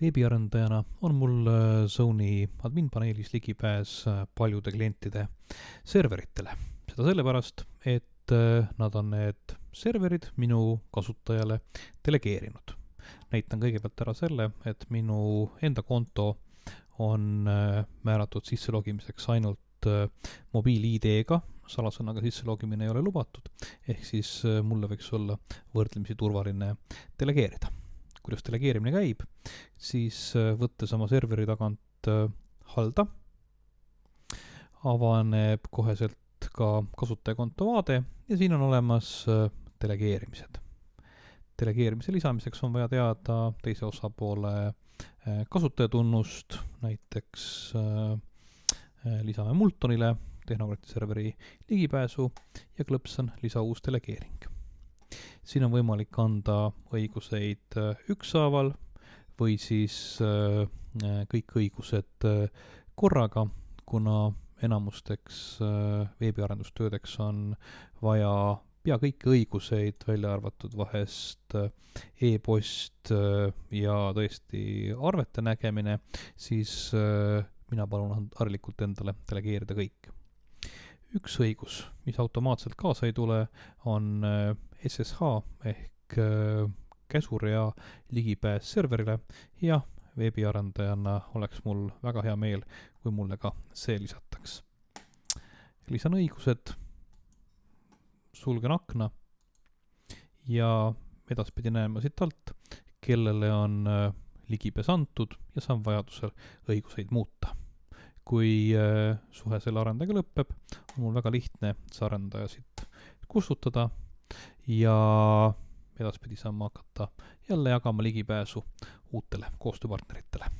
Veebiarendajana on mul Zone'i adminpaneelis ligipääs paljude klientide serveritele. Seda sellepärast, et nad on need serverid minu kasutajale delegeerinud. Näitan kõigepealt ära selle, et minu enda konto on määratud sisselogimiseks ainult mobiil-ID-ga, salasõnaga sisselogimine ei ole lubatud, ehk siis mulle võiks olla võrdlemisi turvaline delegeerida. Kuidas delegeerimine käib, siis võttes oma serveri tagant halda, avaneb koheselt ka kasutajakonto vaade ja siin on olemas delegeerimised. Delegeerimise lisamiseks on vaja teada teise osapoole kasutajatunnust, näiteks lisame Multonile Tehnokrati serveri ligipääsu ja klõpsan lisa uus delegeering. Siin on võimalik anda õiguseid ükshaaval või siis kõik õigused korraga, kuna enamusteks veebiarendustöödeks on vaja pea kõiki õiguseid, välja arvatud vahest e-post ja tõesti arvete nägemine, siis mina palun harilikult endale delegeerida kõik. Üks õigus, mis automaatselt kaasa ei tule, on SSH ehk käsurea ligipääs serverile ja veebiarendajana oleks mul väga hea meel, kui mulle ka see lisataks. Lisan õigused, sulgen akna ja edaspidi näeme siit alt, kellele on ligipääs antud ja saan vajadusel õiguseid muuta. Kui suhe selle arendajaga lõpeb, on mul väga lihtne see arendaja siit kustutada ja edaspidi saame hakata jälle jagama ligipääsu uutele koostööpartneritele.